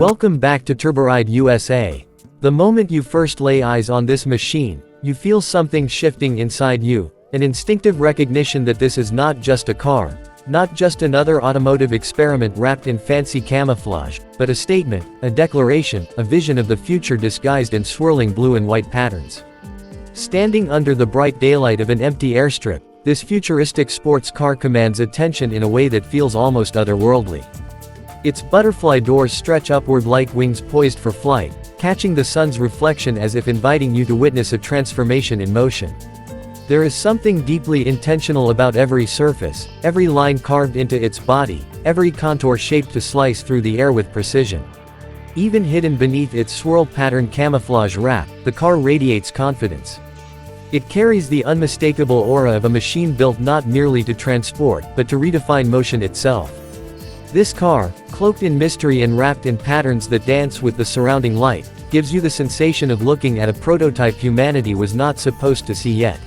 Welcome back to Turboride USA. The moment you first lay eyes on this machine, you feel something shifting inside you, an instinctive recognition that this is not just a car, not just another automotive experiment wrapped in fancy camouflage, but a statement, a declaration, a vision of the future disguised in swirling blue and white patterns. Standing under the bright daylight of an empty airstrip, this futuristic sports car commands attention in a way that feels almost otherworldly. Its butterfly doors stretch upward like wings poised for flight, catching the sun's reflection as if inviting you to witness a transformation in motion. There is something deeply intentional about every surface, every line carved into its body, every contour shaped to slice through the air with precision. Even hidden beneath its swirl pattern camouflage wrap, the car radiates confidence. It carries the unmistakable aura of a machine built not merely to transport, but to redefine motion itself. This car, cloaked in mystery and wrapped in patterns that dance with the surrounding light, gives you the sensation of looking at a prototype humanity was not supposed to see yet.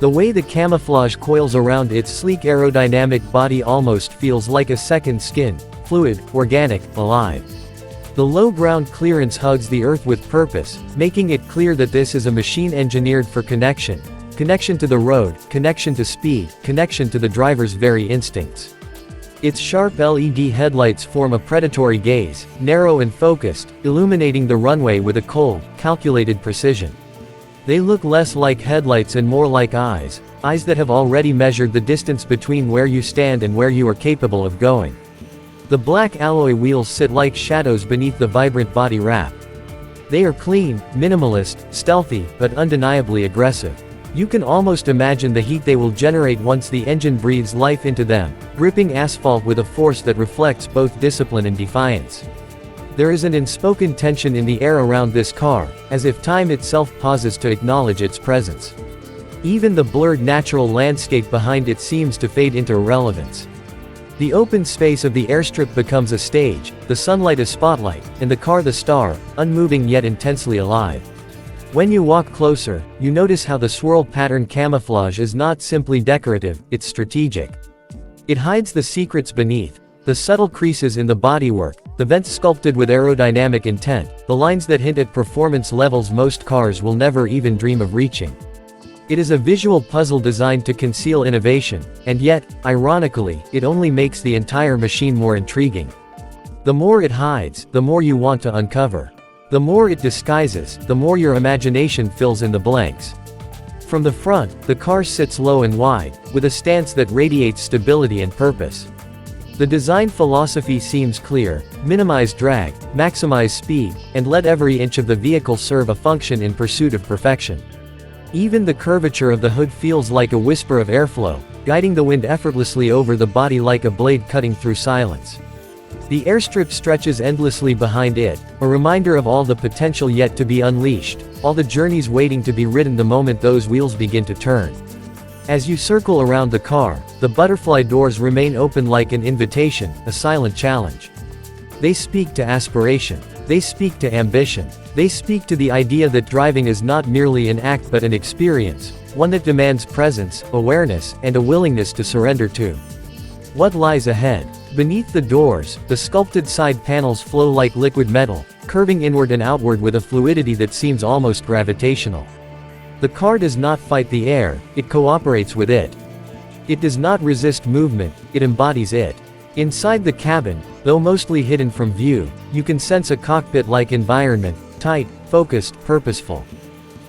The way the camouflage coils around its sleek aerodynamic body almost feels like a second skin, fluid, organic, alive. The low ground clearance hugs the earth with purpose, making it clear that this is a machine engineered for connection. Connection to the road, connection to speed, connection to the driver's very instincts. Its sharp LED headlights form a predatory gaze, narrow and focused, illuminating the runway with a cold, calculated precision. They look less like headlights and more like eyes, eyes that have already measured the distance between where you stand and where you are capable of going. The black alloy wheels sit like shadows beneath the vibrant body wrap. They are clean, minimalist, stealthy, but undeniably aggressive. You can almost imagine the heat they will generate once the engine breathes life into them, gripping asphalt with a force that reflects both discipline and defiance. There is an unspoken tension in the air around this car, as if time itself pauses to acknowledge its presence. Even the blurred natural landscape behind it seems to fade into irrelevance. The open space of the airstrip becomes a stage, the sunlight a spotlight, and the car the star, unmoving yet intensely alive. When you walk closer, you notice how the swirl pattern camouflage is not simply decorative, it's strategic. It hides the secrets beneath, the subtle creases in the bodywork, the vents sculpted with aerodynamic intent, the lines that hint at performance levels most cars will never even dream of reaching. It is a visual puzzle designed to conceal innovation, and yet, ironically, it only makes the entire machine more intriguing. The more it hides, the more you want to uncover. The more it disguises, the more your imagination fills in the blanks. From the front, the car sits low and wide, with a stance that radiates stability and purpose. The design philosophy seems clear: minimize drag, maximize speed, and let every inch of the vehicle serve a function in pursuit of perfection. Even the curvature of the hood feels like a whisper of airflow, guiding the wind effortlessly over the body like a blade cutting through silence. The airstrip stretches endlessly behind it, a reminder of all the potential yet to be unleashed, all the journeys waiting to be ridden the moment those wheels begin to turn. As you circle around the car, the butterfly doors remain open like an invitation, a silent challenge. They speak to aspiration. They speak to ambition. They speak to the idea that driving is not merely an act but an experience, one that demands presence, awareness, and a willingness to surrender to. What lies ahead? Beneath the doors, the sculpted side panels flow like liquid metal, curving inward and outward with a fluidity that seems almost gravitational. The car does not fight the air, it cooperates with it. It does not resist movement, it embodies it. Inside the cabin, though mostly hidden from view, you can sense a cockpit-like environment, tight, focused, purposeful.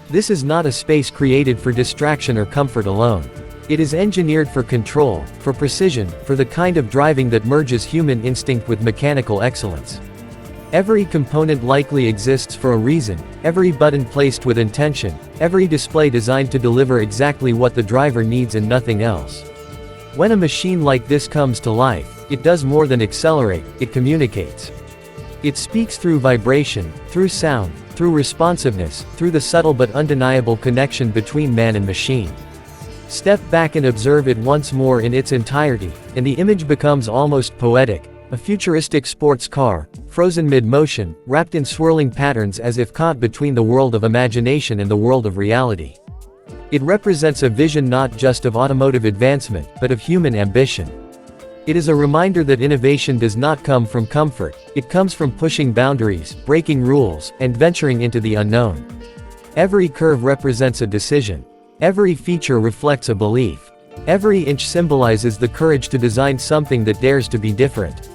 This is not a space created for distraction or comfort alone. It is engineered for control, for precision, for the kind of driving that merges human instinct with mechanical excellence. Every component likely exists for a reason, every button placed with intention, every display designed to deliver exactly what the driver needs and nothing else. When a machine like this comes to life, it does more than accelerate, it communicates. It speaks through vibration, through sound, through responsiveness, through the subtle but undeniable connection between man and machine. Step back and observe it once more in its entirety, and the image becomes almost poetic, a futuristic sports car, frozen mid-motion, wrapped in swirling patterns as if caught between the world of imagination and the world of reality. It represents a vision not just of automotive advancement, but of human ambition. It is a reminder that innovation does not come from comfort, it comes from pushing boundaries, breaking rules, and venturing into the unknown. Every curve represents a decision. Every feature reflects a belief. Every inch symbolizes the courage to design something that dares to be different.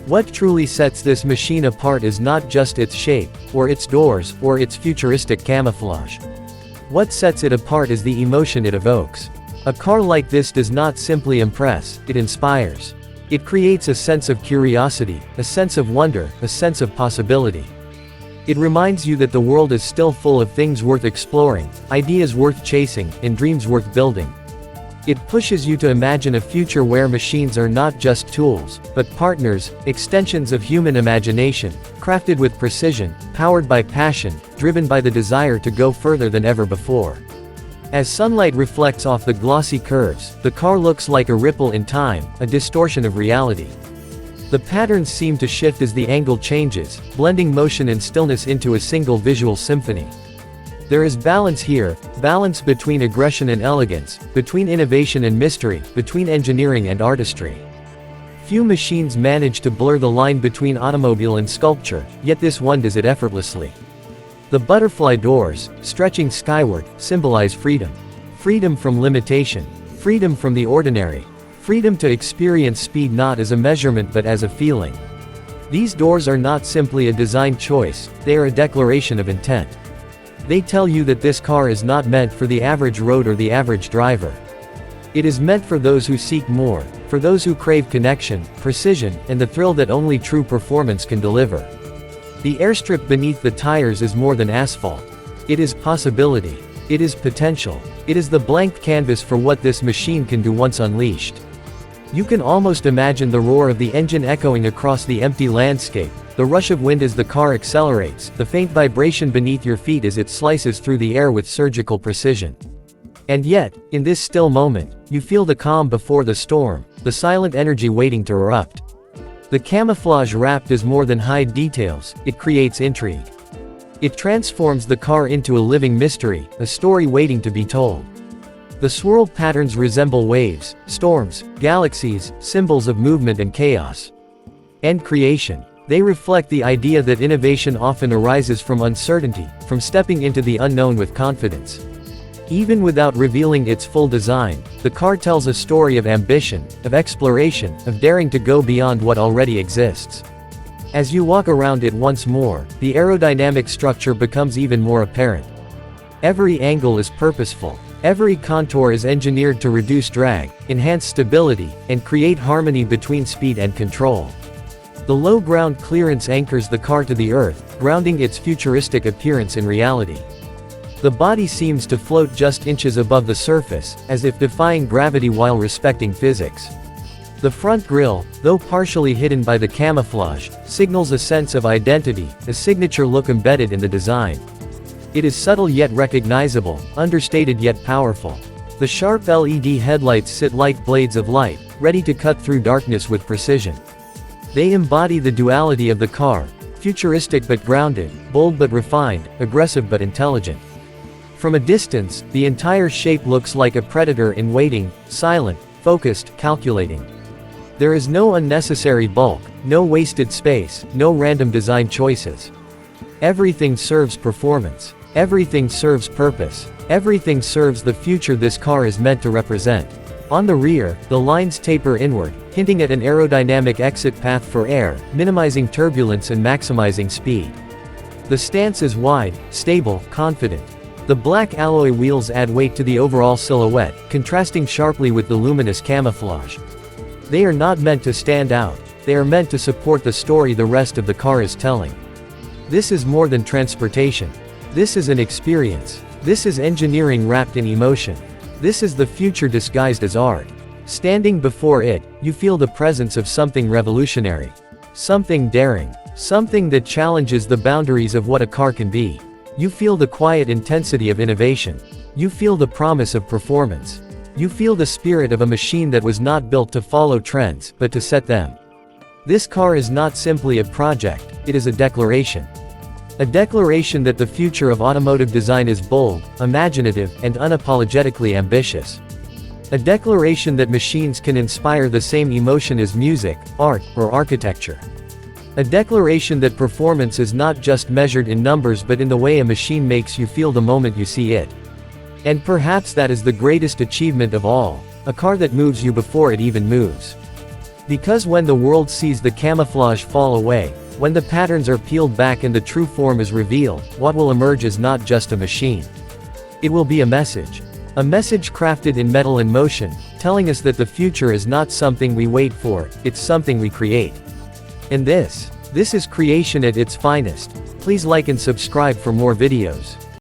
What truly sets this machine apart is not just its shape, or its doors, or its futuristic camouflage. What sets it apart is the emotion it evokes. A car like this does not simply impress, it inspires. It creates a sense of curiosity, a sense of wonder, a sense of possibility. It reminds you that the world is still full of things worth exploring, ideas worth chasing, and dreams worth building. It pushes you to imagine a future where machines are not just tools, but partners, extensions of human imagination, crafted with precision, powered by passion, driven by the desire to go further than ever before. As sunlight reflects off the glossy curves, the car looks like a ripple in time, a distortion of reality. The patterns seem to shift as the angle changes, blending motion and stillness into a single visual symphony. There is balance here, balance between aggression and elegance, between innovation and mystery, between engineering and artistry. Few machines manage to blur the line between automobile and sculpture, yet this one does it effortlessly. The butterfly doors, stretching skyward, symbolize freedom. Freedom from limitation. Freedom from the ordinary. Freedom to experience speed not as a measurement but as a feeling. These doors are not simply a design choice, they are a declaration of intent. They tell you that this car is not meant for the average road or the average driver. It is meant for those who seek more, for those who crave connection, precision, and the thrill that only true performance can deliver. The airstrip beneath the tires is more than asphalt. It is possibility. It is potential. It is the blank canvas for what this machine can do once unleashed. You can almost imagine the roar of the engine echoing across the empty landscape, the rush of wind as the car accelerates, the faint vibration beneath your feet as it slices through the air with surgical precision. And yet, in this still moment, you feel the calm before the storm, the silent energy waiting to erupt. The camouflage wrap does more than hide details, it creates intrigue. It transforms the car into a living mystery, a story waiting to be told. The swirl patterns resemble waves, storms, galaxies, symbols of movement and chaos. And creation. They reflect the idea that innovation often arises from uncertainty, from stepping into the unknown with confidence. Even without revealing its full design, the car tells a story of ambition, of exploration, of daring to go beyond what already exists. As you walk around it once more, the aerodynamic structure becomes even more apparent. Every angle is purposeful. Every contour is engineered to reduce drag, enhance stability, and create harmony between speed and control. The low ground clearance anchors the car to the earth, grounding its futuristic appearance in reality. The body seems to float just inches above the surface, as if defying gravity while respecting physics. The front grille, though partially hidden by the camouflage, signals a sense of identity, a signature look embedded in the design. It is subtle yet recognizable, understated yet powerful. The sharp LED headlights sit like blades of light, ready to cut through darkness with precision. They embody the duality of the car, futuristic but grounded, bold but refined, aggressive but intelligent. From a distance, the entire shape looks like a predator in waiting, silent, focused, calculating. There is no unnecessary bulk, no wasted space, no random design choices. Everything serves performance. Everything serves purpose. Everything serves the future this car is meant to represent. On the rear, the lines taper inward, hinting at an aerodynamic exit path for air, minimizing turbulence and maximizing speed. The stance is wide, stable, confident. The black alloy wheels add weight to the overall silhouette, contrasting sharply with the luminous camouflage. They are not meant to stand out, they are meant to support the story the rest of the car is telling. This is more than transportation. This is an experience. This is engineering wrapped in emotion. This is the future disguised as art. Standing before it, you feel the presence of something revolutionary. Something daring. Something that challenges the boundaries of what a car can be. You feel the quiet intensity of innovation. You feel the promise of performance. You feel the spirit of a machine that was not built to follow trends, but to set them. This car is not simply a project, it is a declaration. A declaration that the future of automotive design is bold, imaginative, and unapologetically ambitious. A declaration that machines can inspire the same emotion as music, art, or architecture. A declaration that performance is not just measured in numbers but in the way a machine makes you feel the moment you see it. And perhaps that is the greatest achievement of all, a car that moves you before it even moves. Because when the world sees the camouflage fall away, when the patterns are peeled back and the true form is revealed, what will emerge is not just a machine. It will be a message. A message crafted in metal and motion, telling us that the future is not something we wait for, it's something we create. And this is creation at its finest. Please like and subscribe for more videos.